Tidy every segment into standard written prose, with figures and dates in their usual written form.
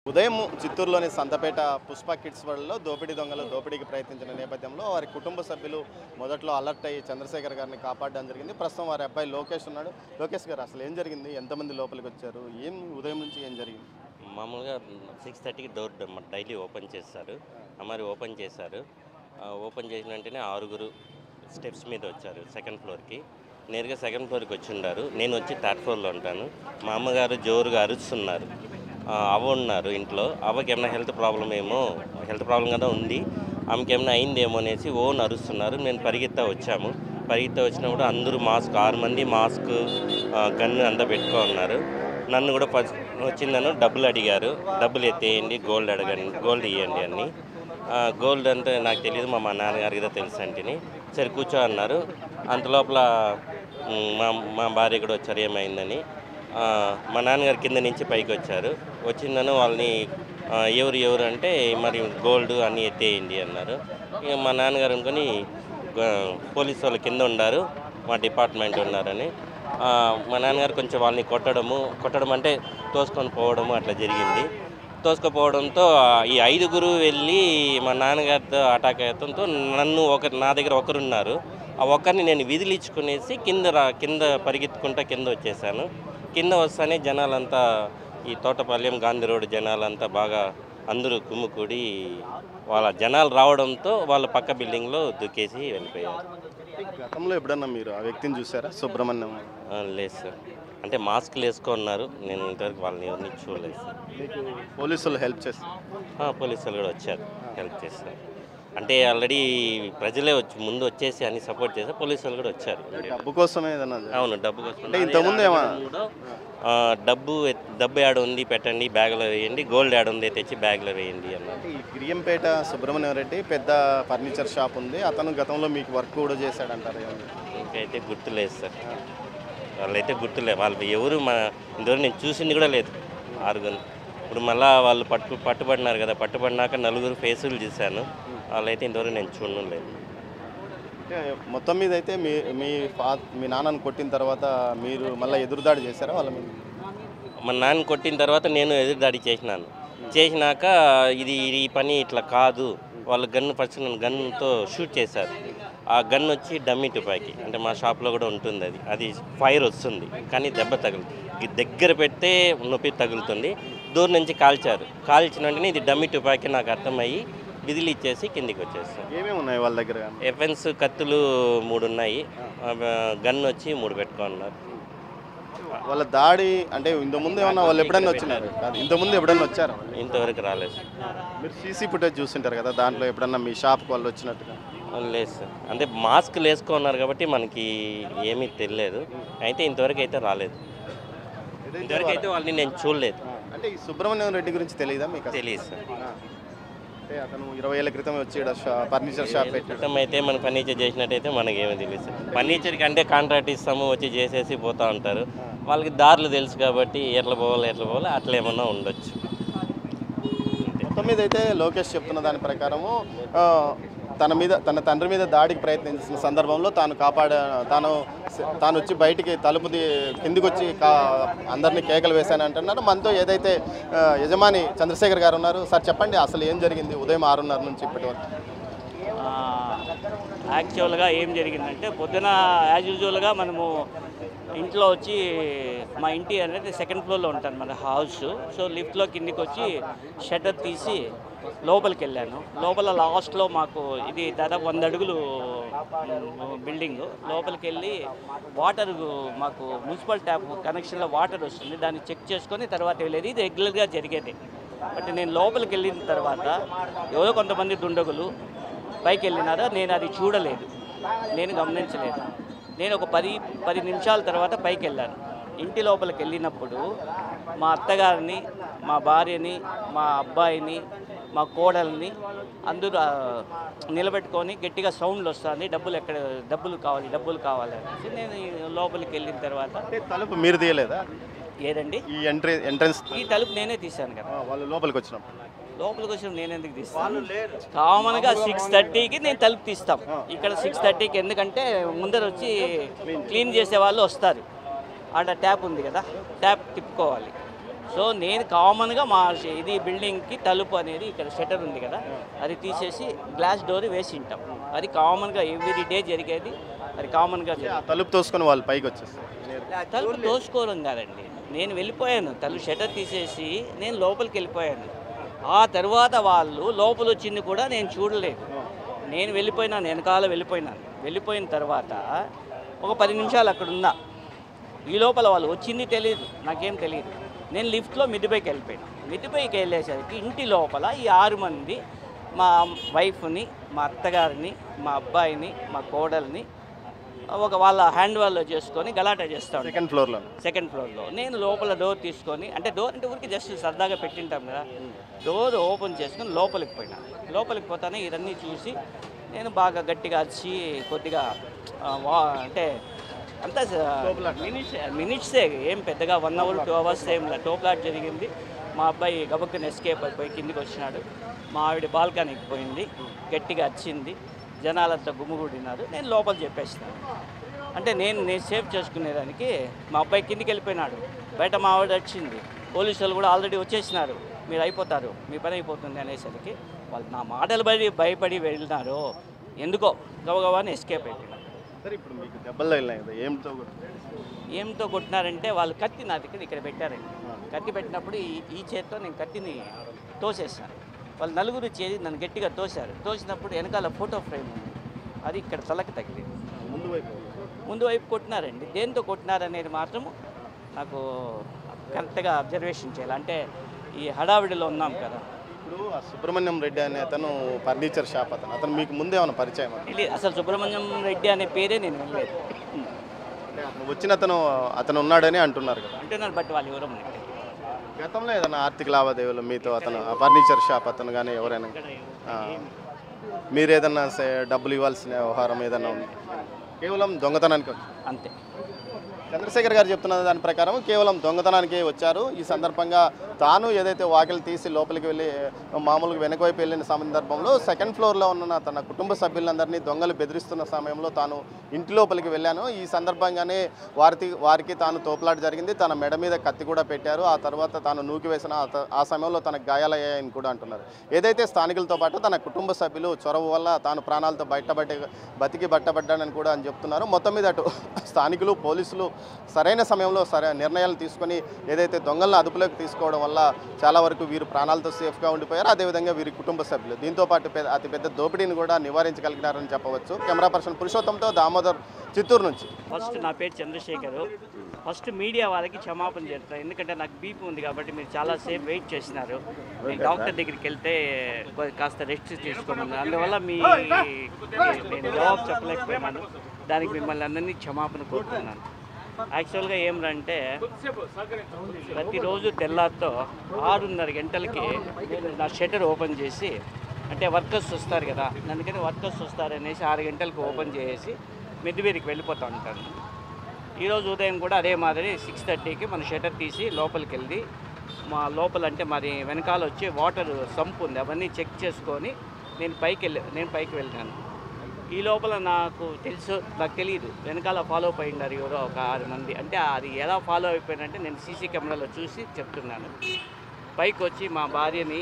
ఉదయం చిత్తూరులోని సంతపేట పుష్ప కిడ్స్ వరల్డ్లో దోపిడీ దొంగలు దోపిడీకి ప్రయత్నించిన నేపథ్యంలో వారి కుటుంబ సభ్యులు మొదట్లో అలర్ట్ అయ్యి చంద్రశేఖర్ గారిని కాపాడడం జరిగింది. ప్రస్తుతం వారి అబ్బాయి లోకేష్ ఉన్నాడు. లోకేష్ గారు, అసలు ఏం జరిగింది? ఎంతమంది లోపలికి వచ్చారు? ఉదయం నుంచి ఏం జరిగింది? మామూలుగా 6:30కి డోర్ డైలీ ఓపెన్ చేస్తారు. మరి ఓపెన్ చేశారు. ఓపెన్ చేసిన వెంటనే 6 స్టెప్స్ మీద వచ్చారు సెకండ్ ఫ్లోర్కి. నేరుగా సెకండ్ ఫ్లోర్కి వచ్చి ఉన్నారు. నేను వచ్చి థర్డ్ ఫ్లోర్లో ఉంటాను. మా అమ్మగారు జోరుగా అరుస్తున్నారు. అవ్వ ఉన్నారు ఇంట్లో. అవ్వకి ఏమైనా హెల్త్ ప్రాబ్లం కదా ఉంది, ఆమెకి ఏమైనా అయిందేమో అనేసి ఓన్ అరుస్తున్నారు. నేను పరిగెత్తా వచ్చినప్పుడు అందరూ 6 మంది మాస్క్, గన్ను అంతా పెట్టుకో ఉన్నారు. నన్ను కూడా వచ్చిందను డబ్బులు అడిగారు. డబ్బులు ఎత్తేయండి, గోల్డ్ ఇవ్వండి అని. గోల్డ్ అంటే నాకు తెలియదు, మా నాన్నగారికి ఏదో తెలుసు అంటేని సరే కూర్చో అన్నారు. అంతలోపల మా భార్య కూడా వచ్చారు ఏమైందని. మా నాన్నగారు కింద నుంచి పైకి వచ్చారు. వచ్చిందను వాళ్ళని ఎవరు అంటే మరి గోల్డ్ అన్నీ ఎత్తేయండి అన్నారు. ఇక మా నాన్నగారు అనుకొని పోలీసు వాళ్ళు కింద ఉన్నారు, మా డిపార్ట్మెంట్ ఉన్నారని మా నాన్నగారు కొంచెం వాళ్ళని కొట్టడం అంటే తోసుకొని పోవడము అట్లా జరిగింది. తోసుకుపోవడంతో ఈ 5 వెళ్ళి మా నాన్నగారితో అటాక్ అయ్యడంతో నా దగ్గర ఒకరున్నారు. ఆ ఒక్కరిని నేను విదిలించుకునేసి కింద పరిగెత్తుకుంటా కింద వచ్చేసాను. కింద వస్తానే జనాలంతా ఈ తోటపాలెం గాంధీ రోడ్ జనాలంతా బాగా అందరూ కుమ్ముకూడి వాళ్ళ జనాలు రావడంతో వాళ్ళ పక్క బిల్డింగ్లో దుక్కేసి వెళ్ళిపోయారు. గతంలో ఎప్పుడన్నా మీరు ఆ వ్యక్తిని చూసారా? సుబ్రహ్మణ్యం లేదు సార్, అంటే మాస్క్లు వేసుకున్నారు. నేను ఇంతవరకు వాళ్ళని ఎవరిని చూడలేదు సార్. మీకు పోలీసులు హెల్ప్ చేస్తారు? పోలీసులు కూడా వచ్చారు, హెల్ప్ చేస్తారు. అంటే ఆల్రెడీ ప్రజలే ముందు వచ్చేసి అన్ని సపోర్ట్ చేశారు. పోలీసులు కూడా వచ్చారు. డబ్బు కోసమే ఏదన్నా? అవును, డబ్బు కోసం. ఇంతకుముందు డబ్బు యాడ్ ఉంది పెట్టండి, బ్యాగ్లో వేయండి, గోల్డ్ యాడ్ ఉంది తెచ్చి బ్యాగ్లో వేయండి అన్నారు. ఈ గిరియంపేట సుబ్రహ్మణ్యం రెడ్డి పెద్ద ఫర్నిచర్ షాప్ ఉంది, అతను గతంలో మీకు వర్క్ కూడా చేశాడంటారు. ఇంకైతే గుర్తులేదు సార్, వాళ్ళైతే గుర్తులేదు. వాళ్ళు ఎవరు ఇంతవరకు నేను చూసింది కూడా లేదు. 6. ఇప్పుడు మళ్ళీ వాళ్ళు పట్టుబడినారు కదా, పట్టుబడినాక 4 ఫేసులు చూశాను. వాళ్ళైతే ఇంతవరకు నేను చూడడం లేదు. మొత్తం మీద అయితే మీ నాన్నను కొట్టిన తర్వాత మీరు మళ్ళీ ఎదురుదాడి చేశారా వాళ్ళ మీద? మా నాన్న కొట్టిన తర్వాత నేను ఎదురుదాడి చేసినాక ఈ పని ఇట్లా కాదు, వాళ్ళు ఫస్ట్ నన్ను గన్తో షూట్ చేశారు. ఆ గన్ వచ్చి డమ్మీ తుపాకీ, అంటే మా షాప్లో కూడా ఉంటుంది. అది ఫైర్ వస్తుంది కానీ దెబ్బ తగులుతుంది. దగ్గర పెడితే నొప్పి తగులుతుంది. దూరం నుంచి కాల్చిన వెంటనే ఇది డమ్మీ తుపాకీ నాకు అర్థమయ్యి విధులు ఇచ్చేసి కిందికి వచ్చేస్తాం. ఏమేమి ఉన్నాయి వాళ్ళ దగ్గర? ఎఫెన్స్ కత్తులు 3 ఉన్నాయి, గన్ వచ్చి 3 పెట్టుకున్నారు. వాళ్ళ దాడి అంటే ఇంతకుముందు ఏమన్నా వాళ్ళు ఎప్పుడైనా వచ్చినారు? ఇంతకుముందు ఎప్పుడైనా వచ్చారు? ఇంతవరకు రాలేదు. మీరు సీసీ ఫుటేజ్ చూస్తుంటారు కదా, దాంట్లో ఎప్పుడన్నా మీ షాప్కి వాళ్ళు వచ్చినట్టుగా? లేదు సార్, అంటే మాస్క్లు వేసుకున్నారు కాబట్టి మనకి ఏమీ తెలియలేదు. అయితే ఇంతవరకు అయితే రాలేదు. ఇంతవరకు అయితే వాళ్ళని నేను చూడలేదు. అంటే ఈ సుబ్రహ్మణ్యం రెడ్డి గురించి తెలియదా మీకు? తెలియదు సార్. అంటే అతను 20 ఏళ్ల క్రితం వచ్చి ఫర్నిచర్ షాప్ పెట్టడం అయితే మనం ఫర్నిచర్ చేసినట్టయితే మనకేమీ తెలియదు సార్. ఫర్నిచర్కి అంటే కాంట్రాక్ట్ ఇస్తాము, వచ్చి చేసేసి పోతూ ఉంటారు. వాళ్ళకి దారులు తెలుసు కాబట్టి ఎట్లా పోవాలి అట్లా ఏమన్నా ఉండొచ్చు. మొత్తం మీద అయితే లోకేష్ చెప్తున్న దాని ప్రకారము తన తండ్రి మీద దాడికి ప్రయత్నించిన సందర్భంలో తాను వచ్చి బయటికి కిందికి వచ్చి అందరినీ కేకలు వేశాను అంటున్నారు. మనతో ఏదైతే యజమాని చంద్రశేఖర్ గారు ఉన్నారు. సార్ చెప్పండి, అసలు ఏం జరిగింది ఉదయం 6:30 నుంచి ఇప్పటి వరకు? యాక్చువల్గా ఏం జరిగిందంటే పొద్దున యాజ్ యూజువల్గా మనము ఇంట్లో వచ్చి మా ఇంటి అనేది సెకండ్ ఫ్లోర్లో ఉంటుంది మన హౌస్. సో లిఫ్ట్లో కిందికి వచ్చి షట్టర్ తీసి లోపలికి వెళ్ళాను. లోపల లాస్ట్లో మాకు ఇది దాదాపు 100 అడుగులు బిల్డింగు. లోపలికి వెళ్ళి వాటర్ మాకు మున్సిపల్ ట్యాప్ కనెక్షన్లో వాటర్ వస్తుంది, దాన్ని చెక్ చేసుకొని తర్వాత వెళ్ళేది. ఇది రెగ్యులర్గా జరిగేది. బట్ నేను లోపలికి వెళ్ళిన తర్వాత ఎవరో కొంతమంది దుండగులు పైకి వెళ్ళినారో నేను అది చూడలేదు, నేను గమనించలేదు. నేను ఒక 10 నిమిషాల తర్వాత పైకి వెళ్ళాను. ఇంటి లోపలికి వెళ్ళినప్పుడు మా అత్తగారిని, మా భార్యని, మా అబ్బాయిని, మా కోడల్ని అందరూ నిలబెట్టుకొని గట్టిగా సౌండ్లు వస్తుంది, డబ్బులు కావాలి అనేసి నేను లోపలికి వెళ్ళిన తర్వాత తలుపు మీరు తీయలేదా? ఏదండి ఈ ఎంట్రన్స్ ఈ తలుపు నేనే తీశాను కదా. వాళ్ళు లోపలికి వచ్చినప్పుడు లోపలికి వచ్చిన నేను ఎందుకు తీస్తాను? కామన్గా 6:30కి నేను తలుపు తీస్తాం. ఇక్కడ 6:30కి, ఎందుకంటే ముందర వచ్చి క్లీన్ చేసే వాళ్ళు వస్తారు. ఆడ ట్యాప్ ఉంది కదా, ట్యాప్ తిప్పుకోవాలి. సో నేను కామన్గా మా ఇది బిల్డింగ్కి తలుపు అనేది ఇక్కడ షట్టర్ ఉంది కదా, అది తీసేసి గ్లాస్ డోర్ వేసి ఉంటాం. అది కామన్గా ఎవ్రీ డే జరిగేది, అది కామన్గా ఆ తలుపు తోసుకొని వాళ్ళు పైకి వచ్చేస్తారు. తలుపు తోసుకోవడం కాదండి, నేను వెళ్ళిపోయాను. తలుపు షట్టర్ తీసేసి నేను లోపలికి వెళ్ళిపోయాను. ఆ తర్వాత వాళ్ళు లోపల వచ్చింది కూడా నేను చూడలేదు. నేను వెళ్ళిపోయినాను, వెనకాల వెళ్ళిపోయినాను. వెళ్ళిపోయిన తర్వాత ఒక 10 నిమిషాలు అక్కడ ఉన్నా. ఈ లోపల వాళ్ళు వచ్చింది తెలియదు, నాకేం తెలియదు. నేను లిఫ్ట్లో మిద్దిపైకి వెళ్ళిపోయాను. మిద్దిపైకి వెళ్ళేసరికి ఇంటి లోపల ఈ 6 మంది మా వైఫ్ని, మా అత్తగారిని, మా అబ్బాయిని, మా కోడల్ని వాళ్ళ హ్యాండ్ వాల్లో చేసుకొని గలాటా చేస్తాను. సెకండ్ ఫ్లోర్లో నేను లోపల డోర్ తీసుకొని, అంటే డోర్ అంటే ఊరికి జస్ట్ సరదాగా పెట్టింటాం కదా, డోర్ ఓపెన్ చేసుకొని లోపలికి పోయినా. లోపలికి పోతానే ఇవన్నీ చూసి నేను బాగా గట్టిగా వచ్చి కొద్దిగా అంటే అంతా మినిట్సే, ఏం పెద్దగా 1 hour 2 hours ఏం టోప్లాట్ జరిగింది. మా అబ్బాయి గబక్కుని ఎస్కేప్ అయిపోయి కిందికి వచ్చినాడు. మా ఆవిడ బాల్కనీకి పోయింది, గట్టిగా వచ్చింది, జనాలంతా గుమ్ముగూడినారు. నేను లోపల చెప్పేసినాను. అంటే నేను సేవ్ చేసుకునేదానికి మా అబ్బాయి కిందికి వెళ్ళిపోయినాడు. బయట మా ఆవిడ వచ్చింది, పోలీసు వాళ్ళు కూడా ఆల్రెడీ వచ్చేసినారు. మీరు అయిపోతారు, మీ పని అయిపోతుంది అనేసరికి వాళ్ళు నా మాటలు భయపడి వెళ్ళినారు. ఎందుకో గబగబాని ఎస్కేప్ అయిపోయినారు. సరే, ఇప్పుడు మీకు దెబ్బలు తగిలినాయి కదా, ఏంతో కొట్టినారంటే వాళ్ళు కత్తి నా దగ్గర ఇక్కడ పెట్టారండి. కత్తి పెట్టినప్పుడు ఈ చేత్తో నేను కత్తిని తోసేసాను. వాళ్ళు నలుగురు చేసి నన్ను గట్టిగా తోశారు. తోసినప్పుడు వెనకాల ఫోటో ఫ్రేమ్ ఉంది, అది ఇక్కడ తలకి తగిలింది. ముందు వైపు కొట్టినారండి. దేంతో కొట్టినారనేది మాత్రము నాకు కరెక్ట్గా అబ్జర్వేషన్ చేయాలి. అంటే ఈ హడావిడిలో ఉన్నాం కదా. ఇప్పుడు సుబ్రహ్మణ్యం రెడ్డి అనే అతను ఫర్నిచర్ షాప్ అతను మీకు ముందే ఏమైనా పరిచయం? తెలియదు అసలు. సుబ్రహ్మణ్యం రెడ్డి అనే పేరే నేను వినలేదు. వచ్చిన అతను ఉన్నాడని అంటున్నారు కదా. అంటున్నారు, బట్ వాళ్ళు ఎవరో మనకి గతంలో ఏదైనా ఆర్థిక లావాదేవీలు మీతో అతను ఫర్నిచర్ షాప్ అతను కానీ ఎవరైనా మీరు ఏదన్నా డబ్బులు ఇవ్వాల్సిన వ్యవహారం ఏదన్నా ఉంది? కేవలం దొంగతనానికి అంతే. చంద్రశేఖర్ గారు చెప్తున్న దాని ప్రకారం కేవలం దొంగతనానికి వచ్చారు. ఈ సందర్భంగా తాను ఏదైతే వాకిలు తీసి లోపలికి వెళ్ళి మామూలుగా వెనక వైపు వెళ్ళిన సందర్భంలో సెకండ్ ఫ్లోర్లో ఉన్న తన కుటుంబ సభ్యులందరినీ దొంగలు బెదిరిస్తున్న సమయంలో తాను ఇంటి లోపలికి వెళ్ళాను. ఈ సందర్భంగానే వారికి తాను తోపులాట జరిగింది. తన మెడ మీద కత్తి కూడా పెట్టారు. ఆ తర్వాత తాను నూకి వేసిన ఆ సమయంలో తనకు గాయాలయ్యాయని కూడా అంటున్నారు. ఏదైతే స్థానికులతో పాటు తన కుటుంబ సభ్యులు చొరవ వల్ల తాను ప్రాణాలతో బతికి బట్టబడ్డానని కూడా అని చెప్తున్నారు. మొత్తం మీద అటు స్థానికులు, పోలీసులు సరైన సమయంలో నిర్ణయాలు తీసుకొని ఏదైతే దొంగలను అదుపులోకి తీసుకోవడం వల్ల చాలా వరకు వీరు ప్రాణాలతో సేఫ్గా ఉండిపోయారు. అదేవిధంగా వీరి కుటుంబ సభ్యులు దీంతోపాటు అతిపెద్ద దోపిడీని కూడా నివారించగలిగినారని చెప్పవచ్చు. కెమెరా పర్సన్ పురుషోత్తంతో దామోదర్, చిత్తూరు నుంచి. ఫస్ట్ నా పేరు చంద్రశేఖర్. ఫస్ట్ మీడియా వాళ్ళకి క్షమాపణ చేస్తాను, ఎందుకంటే నాకు బీపీ ఉంది కాబట్టి మీరు చాలాసేపు వెయిట్ చేసినారు. నేను డాక్టర్ దగ్గరికి వెళ్తే కాస్త రెస్ట్ తీసుకోమన్నారు, అందువల్ల నేను జవాబు చెప్పలేకపోయినాను. దానికి మిమ్మల్ని అందరినీ క్షమాపణ కోరుతున్నాను. యాక్చువల్గా ఏమంటే ప్రతిరోజు తెల్లారితో 6:30 గంటలకి నా షట్టర్ ఓపెన్ చేసి, అంటే వర్కర్స్ వస్తారు కదా, అందుకని వర్కర్స్ వస్తారనేసి 6 గంటలకు ఓపెన్ చేసి మిద్దివేరికి వెళ్ళిపోతూ ఉంటాను. ఈరోజు ఉదయం కూడా అదే మాదిరి 6:30కి మన షట్టర్ తీసి లోపలికి వెళ్ళి మా లోపల అంటే మరి వెనకాల వచ్చి వాటర్ సంప్ ఉంది, అవన్నీ చెక్ చేసుకొని నేను పైకి వెళ్ళాను. ఈ లోపల నాకు తెలియదు వెనకాల ఫాలో అయిపోయినారు ఎవరో ఒక 6 మంది. అంటే అది ఎలా ఫాలో అయిపోయినంటే నేను సీసీ కెమెరాలో చూసి చెప్తున్నాను. పైకి వచ్చి మా భార్యని,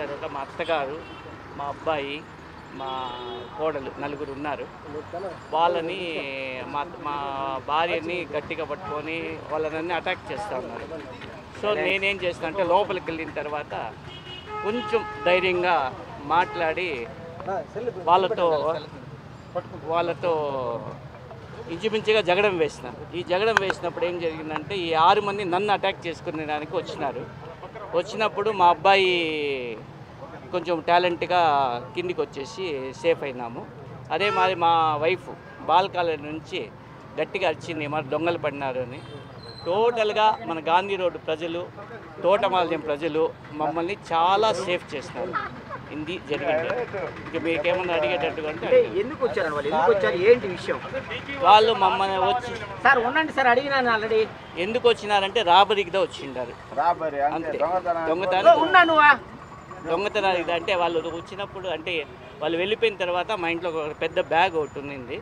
తర్వాత మా అత్తగారు, మా అబ్బాయి, మా కోడలు, 4 ఉన్నారు. వాళ్ళని మా భార్యని గట్టిగా పట్టుకొని వాళ్ళని అటాక్ చేస్తూ ఉన్నారు. సో నేనేం చేస్తాను అంటే లోపలికి వెళ్ళిన తర్వాత కొంచెం ధైర్యంగా మాట్లాడి వాళ్ళతో ఇంచుమించుగా జగడం వేసినాను. ఈ జగడం వేసినప్పుడు ఏం జరిగిందంటే ఈ 6 మంది నన్ను అటాక్ చేసుకునేదానికి వచ్చినప్పుడు మా అబ్బాయి కొంచెం టాలెంట్గా కిందికి వచ్చేసి సేఫ్ అయినాము. అదే మాది మా వైఫ్ బాల్కాల నుంచి గట్టిగా వచ్చింది మరి దొంగలు పడినారు అని. టోటల్గా మన గాంధీ రోడ్డు ప్రజలు, తోటమాల్యం ప్రజలు మమ్మల్ని చాలా సేఫ్ చేసినారు. ఇది జరిగింది. ఇంకా మీకేమన్నా అడిగేటట్టుగా అంటే ఎందుకు వచ్చారు వాళ్ళు, ఎందుకు వచ్చారు, ఏంటి విషయం? వాళ్ళు మమ్మల్ని వచ్చి సార్ ఉండండి సార్, అడిగినాను ఆల్రెడీ. ఎందుకు వచ్చినారంటే రాబరీకిదా వచ్చిండారు, అంతే. దొంగతనానికి అంటే వాళ్ళు వచ్చినప్పుడు, అంటే వాళ్ళు వెళ్ళిపోయిన తర్వాత మా ఇంట్లో ఒక పెద్ద బ్యాగ్ ఒకటి ఉన్నింది.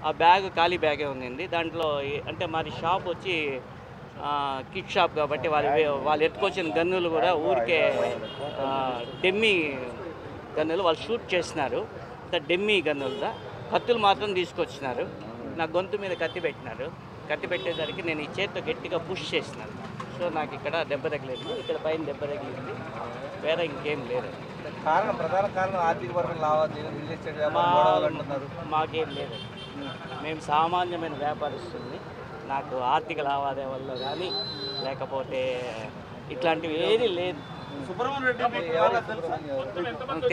ఆ బ్యాగ్ ఖాళీ బ్యాగే ఉన్నింది. దాంట్లో అంటే మాది షాప్ వచ్చి కిట్ షాప్ కాబట్టి వాళ్ళు ఎత్తుకొచ్చిన గన్నులు కూడా ఊరికే డెమ్మీ గన్నులు వాళ్ళు షూట్ చేసినారు. డెమ్మీ గన్నులుగా కత్తులు మాత్రం తీసుకొచ్చినారు. నా గొంతు మీద కత్తి పెట్టినారు. కత్తి పెట్టేసరికి నేను ఈ చేతితో గట్టిగా పుష్ చేసినాను. సో నాకు ఇక్కడ దెబ్బ తగిలేదు, ఇక్కడ పైన దెబ్బ తగిలింది, వేరే ఇంకేం లేదు. ప్రధాన కారణం ఆర్థిక వర్గం లావాదేవీలు, రియల్ ఎస్టేట్ వ్యాపారం అంటున్నారు. మాకేం లేదు, మేము సామాన్యమైన వ్యాపారస్తుంది. నాకు ఆర్థిక లావాదేవీల్లో కానీ లేకపోతే ఇట్లాంటివి ఏది లేదు.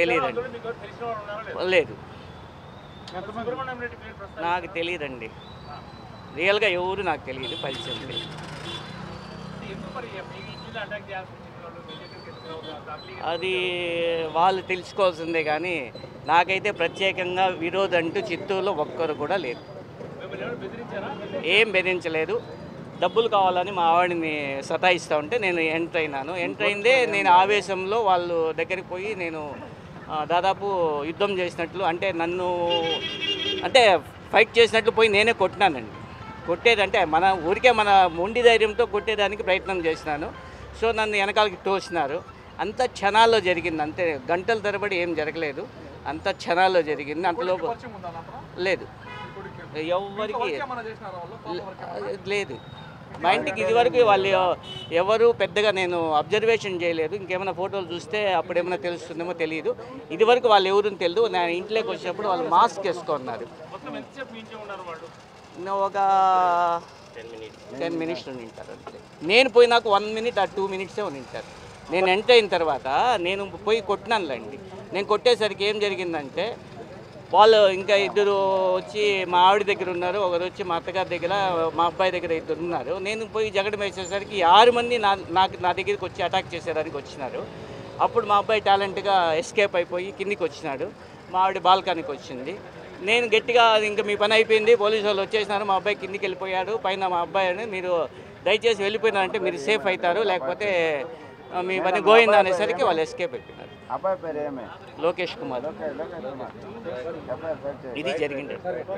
తెలియదండి, లేదు, నాకు తెలియదండి. రియల్గా ఎవరు నాకు తెలియదు, పరిచయం తెలియదు. అది వాళ్ళు తెలుసుకోవాల్సిందే కానీ నాకైతే ప్రత్యేకంగా విరోధం అంటూ చిత్తూరులో ఒక్కరు కూడా లేదు. ఏం బెదిరించలేదు. డబ్బులు కావాలని మా ఆవిడని సతాయిస్తూ ఉంటే నేను ఎంటర్ అయినాను. ఎంటర్ అయిందే నేను ఆవేశంలో వాళ్ళు దగ్గరికి పోయి నేను దాదాపు యుద్ధం చేసినట్లు, అంటే నన్ను అంటే ఫైట్ చేసినట్లు పోయి నేనే కొట్టినానండి. కొట్టేదంటే మన ఊరికే మన మొండి ధైర్యంతో కొట్టేదానికి ప్రయత్నం చేసినాను. సో నన్ను వెనకాలకి తోసినారు. అంత క్షణాల్లో జరిగింది, అంతే, గంటల తరబడి ఏం జరగలేదు, అంత క్షణాల్లో జరిగింది. అంతలో లేదు, ఎవరికి లేదు. మా ఇంటికి ఇదివరకు వాళ్ళు ఎవరు పెద్దగా నేను అబ్జర్వేషన్ చేయలేదు. ఇంకేమైనా ఫోటోలు చూస్తే అప్పుడేమైనా తెలుస్తుందేమో తెలియదు. ఇదివరకు వాళ్ళు ఎవరిని తెలియదు. నేను ఇంట్లోకి వచ్చినప్పుడు వాళ్ళు మాస్క్ వేసుకున్నారు. ఒక 10 మినిట్స్ ఉండింటారు అంతే. నేను పోయినాక 1 మినిట్ ఆ 2 మినిట్సే ఉండింటారు. నేను ఎంటర్ అయిన తర్వాత నేను పోయి కొట్టినానులేండి. నేను కొట్టేసరికి ఏం జరిగిందంటే వాళ్ళు ఇంకా ఇద్దరు వచ్చి మా ఆవిడ దగ్గర ఉన్నారు, ఒకరు వచ్చి మా అత్తగారి దగ్గర, మా అబ్బాయి దగ్గర ఇద్దరు ఉన్నారు. నేను పోయి జగడం వేసేసరికి 6 మంది నా దగ్గరికి వచ్చి అటాక్ చేసేదానికి వచ్చినారు. అప్పుడు మా అబ్బాయి టాలెంట్గా ఎస్కేప్ అయిపోయి కిందికి వచ్చినాడు. మా ఆవిడ బాల్కనీకి వచ్చింది. నేను గట్టిగా ఇంకా మీ పని అయిపోయింది, పోలీసు వాళ్ళు వచ్చేసినారు, మా అబ్బాయి కిందికి వెళ్ళిపోయాడు, పైన మా అబ్బాయిని మీరు దయచేసి వెళ్ళిపోయినారంటే మీరు సేఫ్ అవుతారు, లేకపోతే మీ పని గోయిందా అనేసరికి వాళ్ళు ఎస్కేప్ అయిపోయినారు. అబ్బాయి పేరు ఏమే? లోకేష్ కుమార్. ఇది జరిగింది.